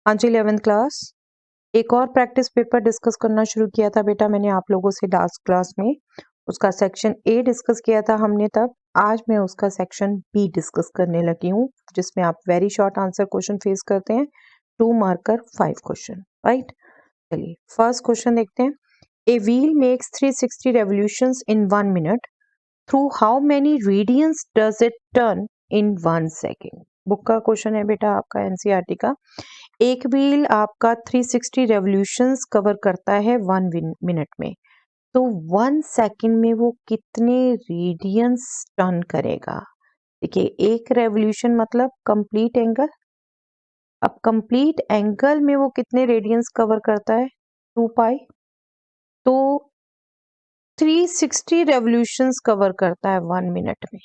हाँ जी 11th class. एक और प्रैक्टिस पेपर डिस्कस करना शुरू किया था बेटा मैंने आप लोगों से लास्ट क्लास में। उसका सेक्शन ए डिस्कस किया था हमने तब। आज मैं उसका सेक्शन बी डिस्कस करने लगी हूँ जिसमें आप very short answer question face करते हैं। 2 मार्कर 5 क्वेश्चन, राइट। चलिए फर्स्ट क्वेश्चन देखते हैं। A wheel makes 360 revolutions in 1 minute. Through how many radians does it turn in 1 second? Book का क्वेश्चन है बेटा आपका एनसीईआरटी का। एक व्हील आपका 360 रेवोल्यूशंस कवर करता है 1 मिनट में, तो 1 सेकंड में वो कितने रेडियंस टर्न करेगा। देखिए एक रेवोल्यूशन मतलब कंप्लीट एंगल। अब कंप्लीट एंगल में वो कितने रेडियंस कवर करता है, 2 पाई। तो 360 रेवोल्यूशंस कवर करता है 1 मिनट में।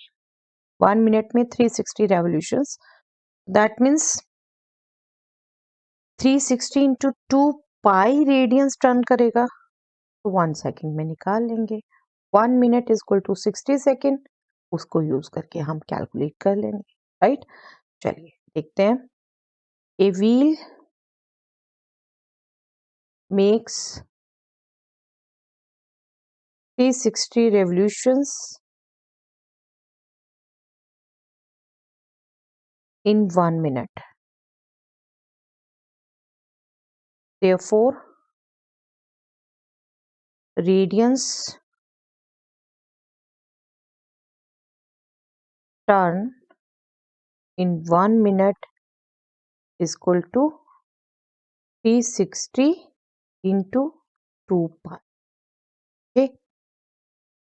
1 मिनट में 360 revolutions, that means 360 into 2 pi radians turn करेगा, तो 1 सेकंड में निकाल लेंगे। 1 minute is equal to 60 second, उसको यूज करके हम कैलकुलेट कर लेंगे, राइट। चलिए देखते हैं। A wheel makes 360 revolutions in 1 minute. Therefore, radians turn in 1 minute is equal to 360 into 2 pi. Okay,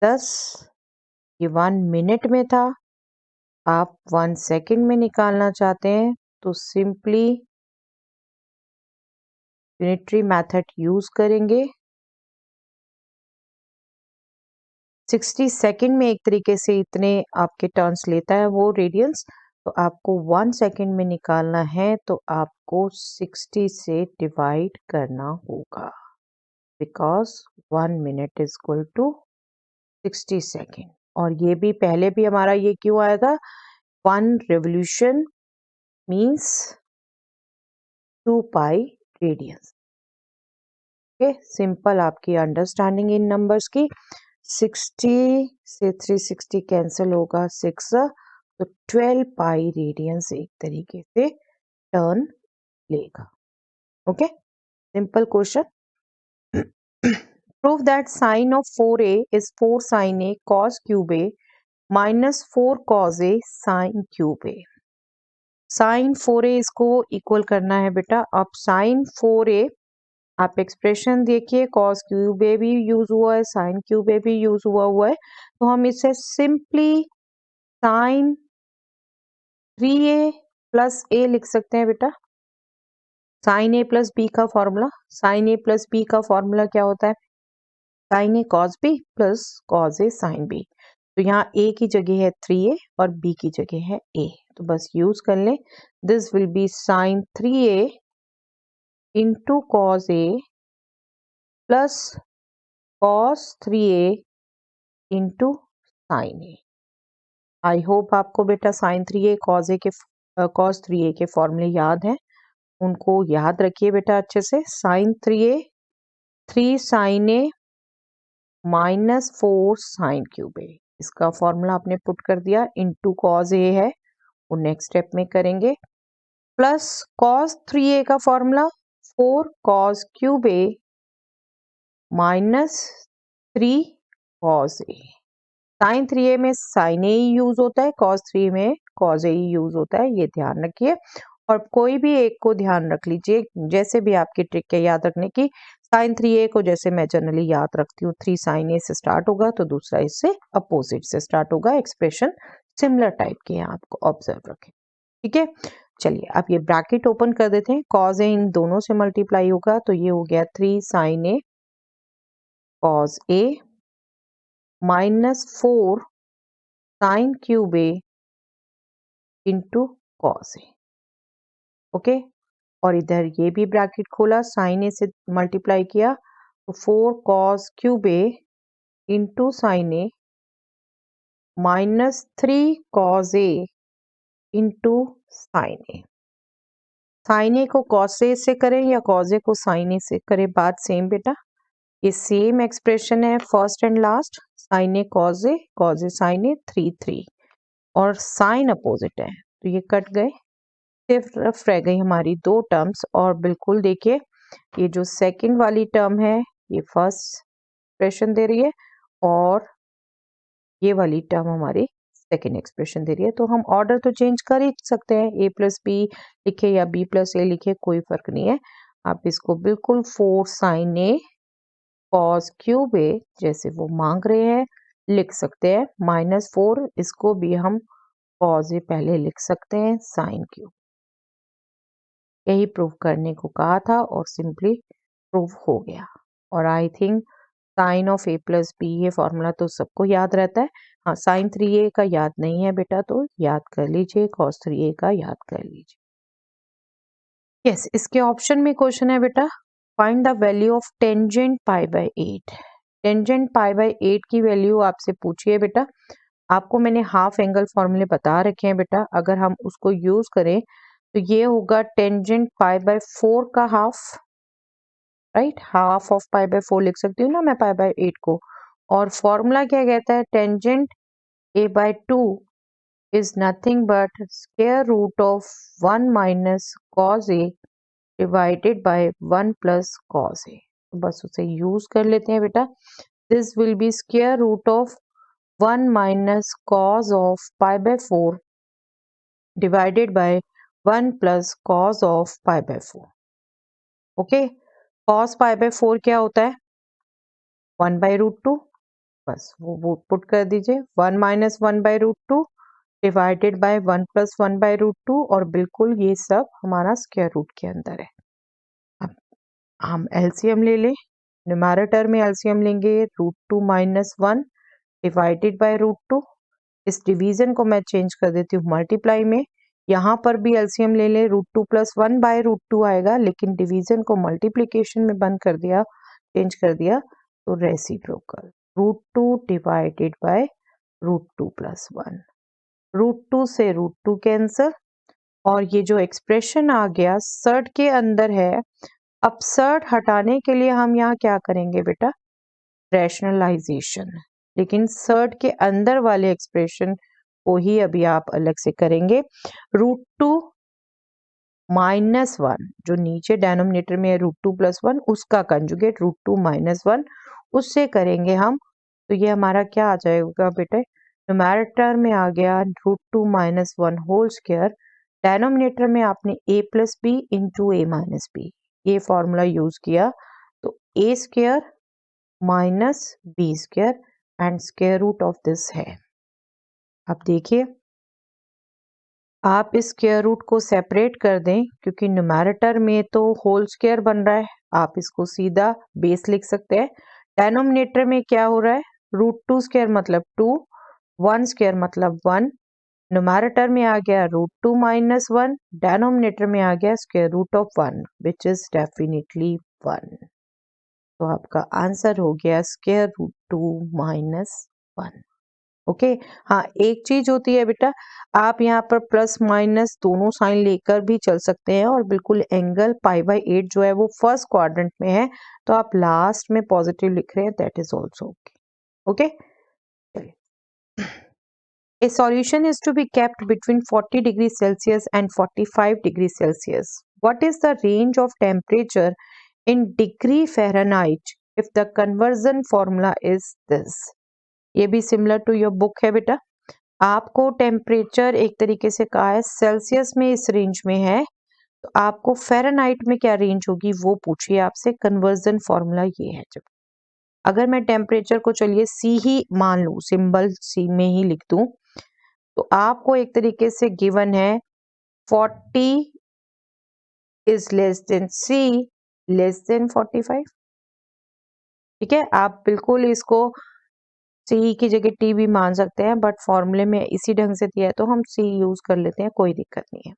10 ये 1 मिनट में था, आप 1 सेकंड में निकालना चाहते हैं तो सिंपली यूनिटरी मेथड यूज करेंगे। 60 सेकंड में एक तरीके से इतने आपके टर्न्स लेता है वो रेडियंस, तो आपको 1 सेकंड में निकालना है तो आपको 60 से डिवाइड करना होगा, because 1 minute is equal to 60 second. और ये भी पहले भी हमारा ये क्यों आया था, 1 revolution means 2 pi radiance. Okay, simple आपकी अंडरस्टैंडिंग इन नंबर्स की। 60 से 360 कैंसिल होगा 6, तो 12 पाई रेडियंस एक तरीके से टर्न लेगा। Okay, simple question. Prove that sine of 4a is 4 sin a cos cube a minus 4 cos a sin cube a। Sine 4a इसको इक्वल करना है बेटा। अब साइन 4a आप एक्सप्रेशन देखिए, कॉस क्यूब ए भी यूज हुआ है, साइन क्यूब ए भी यूज हुआ है, तो हम इसे सिंपली साइन 3a प्लस ए लिख सकते हैं बेटा। साइन ए प्लस बी का फॉर्मूला, साइन ए प्लस बी का फॉर्मूला क्या होता है, sign A cos B plus cos A sine B. तो यहाँ ए की जगह है 3a और बी की जगह है a, तो बस यूज कर लें। This will be sine 3a into cos A plus cos 3a into sine A. I hope आपको बेटा साइन 3a कॉस 3a के फॉर्मूले याद हैं, उनको याद रखिए बेटा अच्छे से। साइन 3a 3 साइन ए माइनस 4 साइन क्यूब ए, इसका फॉर्मूला आपने पुट कर दिया, इंटू कॉस ए है वो नेक्स्ट स्टेप में करेंगे, प्लस कॉस 3a का formula 4 cos cube A minus 3 cos A. Sign 3a में साइन ए ही यूज होता है, कॉस 3 में कॉस ए ही यूज होता है, ये ध्यान रखिए। और कोई भी एक को ध्यान रख लीजिए, जैसे भी आपकी ट्रिक है याद रखने की। साइन 3a को जैसे मैं जनरली याद रखती हूँ, 3 साइन ए से स्टार्ट होगा तो दूसरा इससे अपोजिट से स्टार्ट होगा। एक्सप्रेशन सिमिलर टाइप के हैं, आपको ऑब्जर्व रखें, ठीक है। चलिए अब ये ब्रैकेट ओपन कर देते हैं, कॉस ए इन दोनों से मल्टीप्लाई होगा तो ये हो गया 3 sign A cos A minus 4 sine cube A into cos A. Okay, और इधर ये भी ब्रैकेट खोला, साइन ए से मल्टीप्लाई किया तो 4 cos cube A into sine A minus 3 cos A into sine A. Sine ए को कॉस ए से करें या कॉस ए को साइन ए से करें, बात सेम बेटा। ये सेम एक्सप्रेशन है first and last, sine A cos A sine A 3 और साइन अपोजिट है तो ये कट गए, सिर्फ रह गई हमारी दो टर्म्स। और बिल्कुल देखिए ये जो सेकंड वाली टर्म है ये फर्स्ट एक्सप्रेशन दे रही है और ये वाली टर्म हमारी सेकेंड एक्सप्रेशन दे रही है। तो हम ऑर्डर तो चेंज कर ही सकते हैं, ए प्लस बी लिखे या बी प्लस ए लिखे कोई फर्क नहीं है। आप इसको बिल्कुल 4 साइन ए कॉस क्यूब ए जैसे वो मांग रहे हैं लिख सकते हैं, -4 इसको भी हम कॉस ए पहले लिख सकते हैं साइन क्यूब। यही प्रूव करने को कहा था और सिंपली प्रूव हो गया। और I think sine of A plus B ये फॉर्मूला तो सबको याद रहता है। हाँ, साइन 3a का याद नहीं है बेटा तो याद कर लीजिए, कॉस 3a का याद कर लीजिए। यस, इसके ऑप्शन में क्वेश्चन है बेटा find the value of tangent pi by 8। Tangent pi by 8 की वैल्यू आपसे पूछी है बेटा। आपको मैंने हाफ एंगल फॉर्मूले बता रखे हैं बेटा, अगर हम उसको यूज करें तो ये होगा टेंजेंट पाई बाय 4 का half, right. Half of pi by 4 लिख सकती हूँ ना मैं पाई बाय 8 को। और फॉर्मूला क्या कहता है, tangent a by 2 is nothing but square root of 1 minus cos a divided by 1 plus cos a। बस उसे यूज कर लेते हैं बेटा। This will be square root of 1 minus cos of pi by 4 divided by 1 plus cos of pi by 4। Okay, cos pi by 4 क्या होता है, 1 by root 2, बस वो पुट कर दीजिए। 1 minus 1 by root 2 divided by 1 plus 1 by root 2 और बिल्कुल ये सब हमारा स्क्वायर रूट के अंदर है। अब हम एलसीएम ले लें, न्यूमैरेटर में एलसीएम लेंगे root 2 minus 1 divided by root 2। इस डिवीजन को मैं चेंज कर देती हूँ मल्टीप्लाई में, यहाँ पर भी एलसीएम ले लें रूट 2 प्लस 1 बाय रूट 2 आएगा, लेकिन डिवीजन को मल्टीप्लीकेशन में बंद कर दिया, चेंज कर दिया तो reciprocal root 2 divided by root 2 plus 1। Root 2 से रूट 2 कैंसल और ये जो एक्सप्रेशन आ गया सर्ड के अंदर है। अब सर्ड हटाने के लिए हम यहाँ क्या करेंगे बेटा, रैशनलाइजेशन, लेकिन सर्ड के अंदर वाले एक्सप्रेशन को ही अभी आप अलग से करेंगे। रूट 2 माइनस 1 जो नीचे डेनोमिनेटर में है रूट 2 प्लस 1 उसका कंजुगेट रूट 2 माइनस 1 उससे करेंगे हम, तो ये हमारा क्या आ जाएगा बेटे, न्यूमैरेटर में आ गया root 2 minus 1 whole square, denominator में आपने a plus B into A minus B ये फॉर्मूला यूज किया तो a square minus B square and square root of this है। अब देखिए आप इस स्क्वायर रूट को सेपरेट कर दें क्योंकि न्यूमैरेटर में तो होल स्क्वायर बन रहा है, आप इसको सीधा बेस लिख सकते हैं। डेनोमिनेटर में क्या हो रहा है, रूट 2 स्क्वायर मतलब 2, 1 स्क्वायर मतलब 1, न्यूमैरेटर में आ गया रूट 2 माइनस 1, डेनोमिनेटर में आ गया square root of 1 which is definitely 1। तो आपका आंसर हो गया स्क्वायर रूट 2 माइनस 1। ओके, हाँ एक चीज होती है बेटा, आप यहाँ पर प्लस माइनस दोनों साइन लेकर भी चल सकते हैं और बिल्कुल एंगल पाई बाय 8 जो है वो फर्स्ट क्वाड्रेंट में है तो आप लास्ट में पॉजिटिव लिख रहे हैं, that is also okay. A solution is to be kept between 40 degrees Celsius and 45 degrees Celsius. What is the range of temperature in degree Fahrenheit if the conversion formula is this? ये भी similar to your book है बेटा। आपको temperature एक तरीके से कहा है सेल्सियस में इस रेंज में है तो आपको फ़ारेनहाइट में क्या रेंज होगी वो पूछिए आपसे। कन्वर्जन फॉर्मूला ये है, जब अगर मैं टेम्परेचर को चलिए सी ही मान लूँ, सिंबल सी में ही लिख दूं तो आपको एक तरीके से गिवन है 40 is less than C less than 45। ठीक है, आप बिल्कुल इसको सी की जगह टी भी मान सकते हैं बट फॉर्मूले में इसी ढंग से दिया है तो हम सी यूज कर लेते हैं, कोई दिक्कत नहीं है।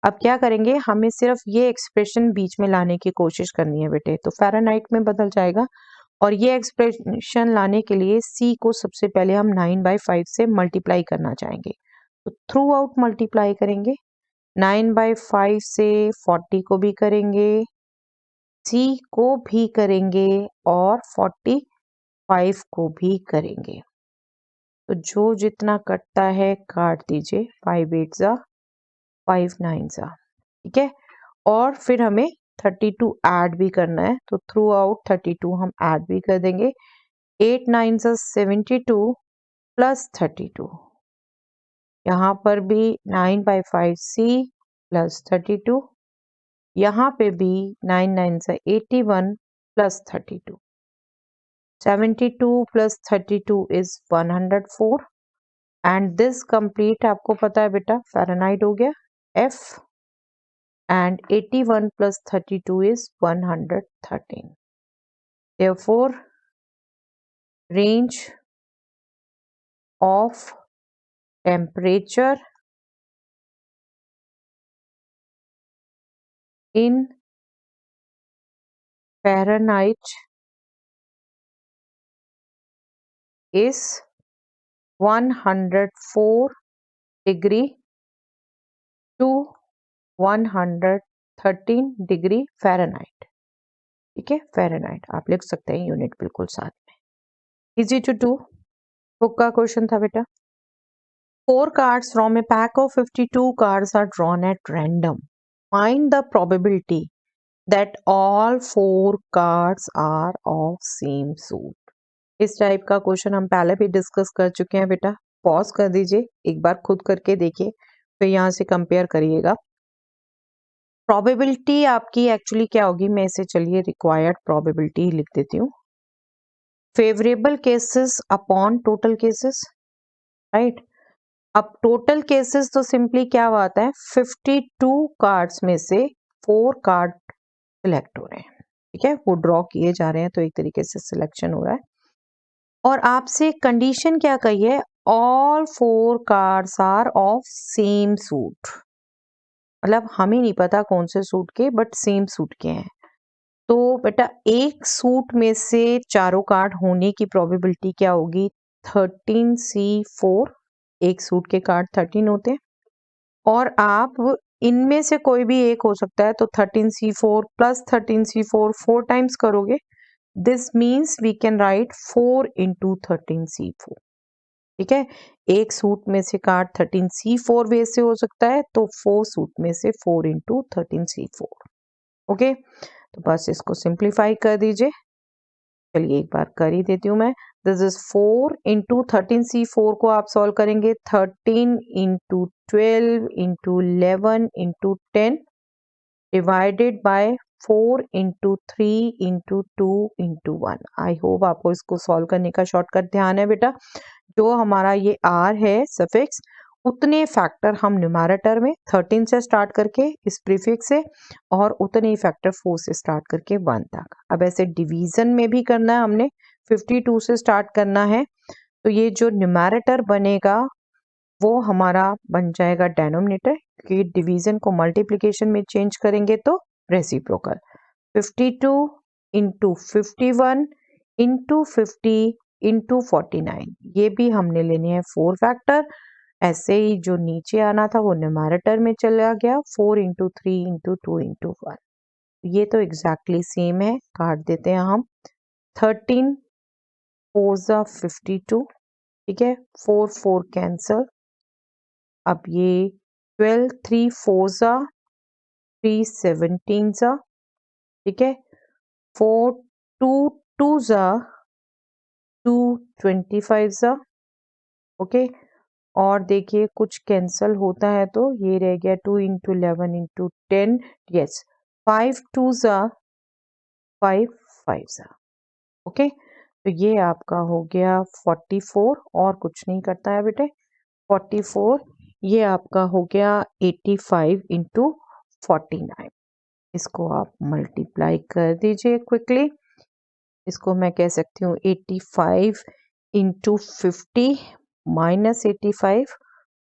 अब क्या करेंगे, हमें सिर्फ ये एक्सप्रेशन बीच में लाने की कोशिश करनी है बेटे, तो फ़ारेनहाइट में बदल जाएगा और ये एक्सप्रेशन लाने के लिए सी को सबसे पहले हम 9/5 से मल्टीप्लाई करना चाहेंगे तो थ्रू आउट मल्टीप्लाई करेंगे। 9/5 से 40 को भी करेंगे, सी को भी करेंगे और 45 को भी करेंगे। तो जो जितना कटता है काट दीजिए। 5 8 जा 5 9 जा, ठीक है। और फिर हमें 32 ऐड भी करना है, तो थ्रू आउट 32 हम ऐड भी कर देंगे। 8 9 जा 72 प्लस 32, यहाँ पर भी 9/5 सी प्लस 32, यहाँ पे भी 9 9 जा 81 plus 32। 72 plus 32 is 104 and this complete आपको पता है बेटा फ़ारेनहाइट हो गया F and 81 plus 32 is 113. Therefore, range of temperature in Fahrenheit is 104 degree to 113 degree Fahrenheit, ठीक है। फ़ारेनहाइट आप लिख सकते हैं, यूनिट बिल्कुल साथ में। इजी टू डू बुक का क्वेश्चन था बेटा। 4 cards from a pack of 52 cards are drawn at random. Find the probability that all 4 cards are of same suit. इस टाइप का क्वेश्चन हम पहले भी डिस्कस कर चुके हैं बेटा। पॉज कर दीजिए, एक बार खुद करके देखिए, फिर यहाँ से कंपेयर करिएगा। प्रोबेबिलिटी आपकी एक्चुअली क्या होगी, मैं इसे चलिए रिक्वायर्ड प्रोबेबिलिटी लिख देती हूँ। Favourable cases upon total cases, right. अब टोटल केसेस तो सिंपली क्या आता है, 52 कार्ड्स में से 4 कार्ड सिलेक्ट हो रहे हैं, ठीक है, वो ड्रॉ किए जा रहे हैं, तो एक तरीके से सिलेक्शन हो रहा है। और आपसे कंडीशन क्या कही है, all 4 cards are of same suit, मतलब हमें नहीं पता कौन से सूट के, बट सेम सूट के हैं। तो बेटा एक सूट में से चारों कार्ड होने की प्रोबेबिलिटी क्या होगी, 13C4। एक सूट के कार्ड 13 होते हैं और आप इनमें से कोई भी एक हो सकता है, तो 13C4 प्लस 13C4 4 टाइम्स करोगे, this means we can write 4 into 13C4, ठीक है। एक सूट में से कार्ड 13C4 वे से हो सकता है, तो 4 सूट में से 4 इंटू 13C4, ओके। तो बस इसको सिंप्लीफाई कर दीजिए। चलिए एक बार कर ही देती हूँ मैं। दिस इज 4 इंटू 13C4 को आप सॉल्व करेंगे, 13 into 12 into 11 into 10 divided by 4 into 3 into 2 into 1। I hope आपको इसको सॉल्व करने का शॉर्टकट ध्यान है बेटा। जो हमारा ये आर है सफिक्स, उतने फैक्टर हम न्यूमैरेटर में 13 से स्टार्ट करके इस प्रीफिक्स से, और उतने ही फैक्टर 4 से स्टार्ट करके 1 तक। अब ऐसे डिवीजन में भी करना है, हमने 52 से स्टार्ट करना है, तो ये जो न्यूमैरेटर बनेगा वो हमारा बन जाएगा डेनोमिनेटर, क्योंकि डिवीजन को मल्टीप्लिकेशन में चेंज करेंगे तो रेसिप्रोकल। 52 इंटू 51 इंटू 50 इंटू 49, ये भी हमने लेने हैं 4 फैक्टर। ऐसे ही जो नीचे आना था वो न्यूमैरेटर में चला गया, 4 इंटू 3 इंटू 2 इंटू 1। ये तो एग्जैक्टली सेम है, काट देते हैं हम। 13 4 जा 52, ठीक है, 4 4 कैंसल। अब ये 12 3 4 जा 3 17 जा, ठीक है, 4 2 2 जा 2 25 जा, ओके। और देखिए कुछ कैंसल होता है, तो ये रह गया 2 इंटू 11 इंटू 10, यस, 5 2 जा 5 5 जा, ओके। तो ये आपका हो गया 44, और कुछ नहीं करता है बेटे, 44। ये आपका हो गया 85 इंटू 49। इसको आप मल्टीप्लाई कर दीजिए क्विकली। इसको मैं कह सकती हूँ 85 इंटू 50 माइनस 85,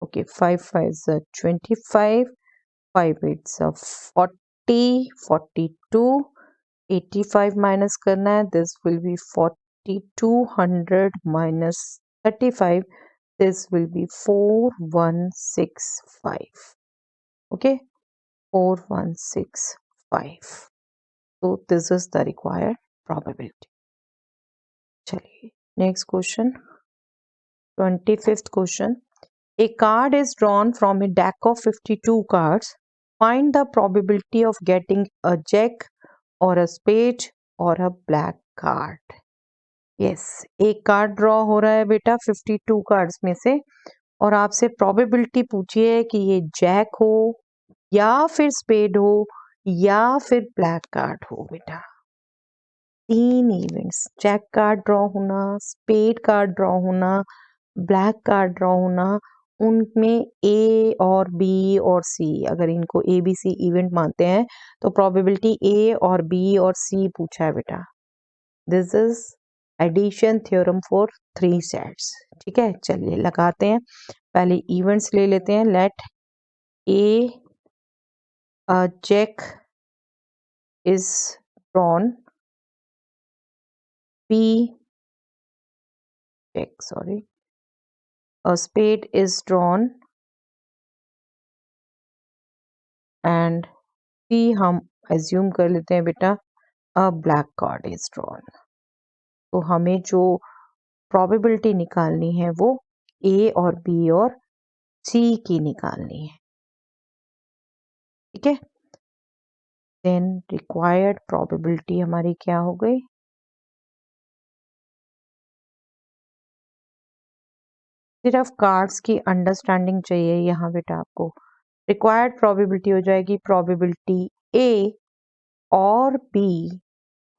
ओके, 5 5 25, 5 8 40, 42, 85 माइनस करना है, this will B 4200 minus 35, this will B 4165। Okay 4165. So this is the required probability. चलिए next question 25th question. A card is drawn from a deck of 52 cards. Find the probability of getting a jack or a spade or a black card. Yes, एक card draw हो रहा है बेटा 52 cards में से और आपसे probability पूछी है कि ये जैक हो या फिर स्पेड हो या फिर ब्लैक कार्ड हो बेटा। 3 इवेंट्स, जैक कार्ड ड्रॉ होना, स्पेड कार्ड ड्रॉ होना, ब्लैक कार्ड ड्रॉ होना, उनमें ए और बी और सी, अगर इनको ए बी सी इवेंट मानते हैं तो प्रोबेबिलिटी ए और बी और सी पूछा है बेटा। This is addition theorem for 3 sets. ठीक है, चलिए लगाते हैं। पहले इवेंट्स ले लेते हैं। Let a check is drawn, B check, sorry, a spade is drawn and C हम assume कर लेते हैं बेटा a black card is drawn. तो हमें जो probability निकालनी है वो A और B और C की निकालनी है। ठीक है, then required probability हमारी क्या हो गई? सिर्फ कार्ड्स की अंडरस्टैंडिंग चाहिए यहाँ बेटा आपको। रिक्वायर्ड प्रोबेबिलिटी हो जाएगी प्रोबेबिलिटी ए और बी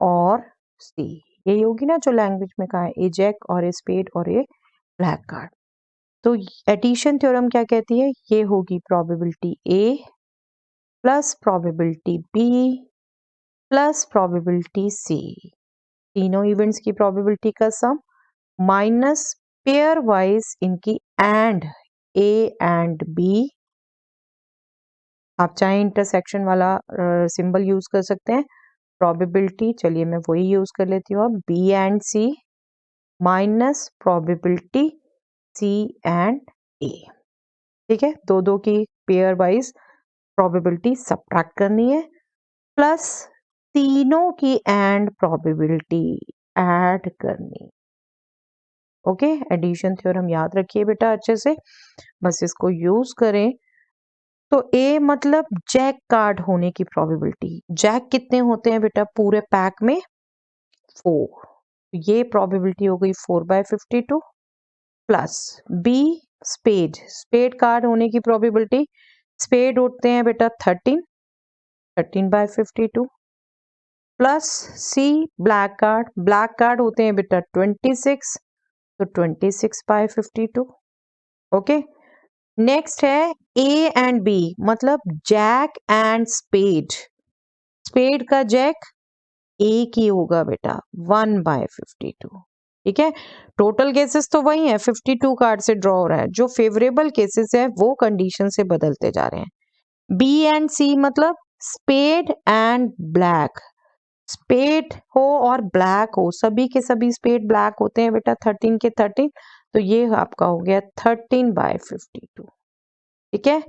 और सी, यही होगी ना जो लैंग्वेज में कहा है, ए जैक और ए स्पेड और ए ब्लैक कार्ड। तो एडिशन थ्योरम क्या कहती है? ये होगी probability A plus probability B plus probability C, तीनों इवेंट्स की प्रोबेबिलिटी का सम माइनस पेयर वाइज इनकी एंड ए एंड बी। आप चाहे इंटरसेक्शन वाला सिंबल यूज कर सकते हैं। प्रोबेबिलिटी, चलिए मैं वही यूज कर लेती हूँ, अब B and C minus probability C and A. ठीक है, दो दो की पेयर वाइज प्रोबेबिलिटी सब्ट्रैक्ट करनी है प्लस तीनों की एंड प्रोबेबिलिटी ऐड करनी। ओके, एडिशन थ्योरम याद रखिए बेटा अच्छे से, बस इसको यूज करें। तो ए मतलब जैक कार्ड होने की प्रोबेबिलिटी। जैक कितने होते हैं बेटा पूरे पैक में? 4। ये प्रोबेबिलिटी हो गई 4/52 plus B spade, spade card होने की प्रोबेबिलिटी, स्पेड होते हैं बेटा 13/52 plus C black card, black card होते हैं बेटा 26, तो 26/52। ओके, नेक्स्ट है ए एंड बी मतलब जैक एंड स्पेड। स्पेड का जैक एक ही होगा बेटा 1/52। ठीक है, टोटल केसेस तो वही है, 52 कार्ड से ड्रॉ हो रहा है, जो फेवरेबल केसेस है वो कंडीशन से बदलते जा रहे हैं। बी एंड सी मतलब स्पेड एंड ब्लैक, स्पेड हो और ब्लैक हो, सभी के सभी स्पेड ब्लैक होते हैं बेटा 13 के 13, तो ये आपका हो गया 13/52। ठीक है,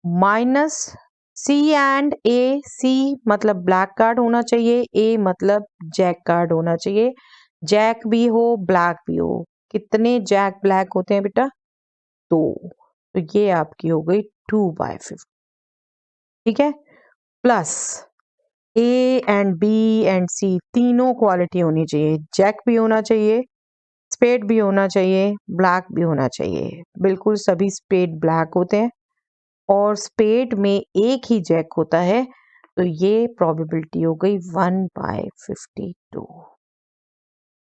माइनस सी एंड ए, सी मतलब ब्लैक कार्ड होना चाहिए, ए मतलब जैक कार्ड होना चाहिए, जैक भी हो ब्लैक भी हो। कितने जैक ब्लैक होते हैं बेटा? 2, तो ये आपकी हो गई 2/50। ठीक है, plus A and B and C तीनों क्वालिटी होनी चाहिए, जैक भी होना चाहिए, स्पेड भी होना चाहिए, ब्लैक भी होना चाहिए। बिल्कुल सभी स्पेड ब्लैक होते हैं और स्पेड में एक ही जैक होता है, तो ये प्रोबेबिलिटी हो गई 1/52।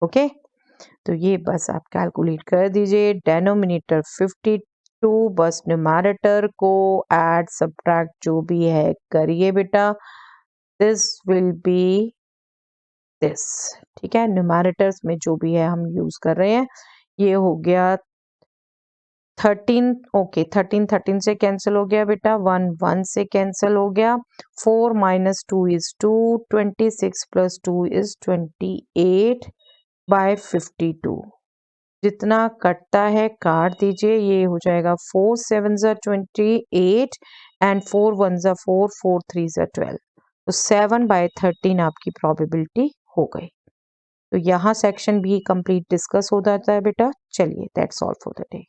ओके, तो ये बस आप कैलकुलेट कर दीजिए, डेनोमिनेटर 52, बस न्यूमैरेटर को ऐड सब्ट्रैक्ट जो भी है करिए बेटा, दिस विल बी दिस। ठीक है, न्यूमैरेटर्स में जो भी है हम यूज कर रहे हैं, ये हो गया 13। ओके, 13 से कैंसिल हो गया बेटा, 1 से कैंसिल हो गया, 4 - 2 is 2, 26 + 2 is 28/52। जितना कटता है काट दीजिए, ये हो जाएगा 4 7 28 एंड 4 1 ज़ा 4, 4 3 ज़ा 12। तो 7/13 आपकी प्रोबेबिलिटी हो गई। तो यहाँ सेक्शन भी कंप्लीट डिस्कस हो जाता है बेटा। चलिए that's all for the day.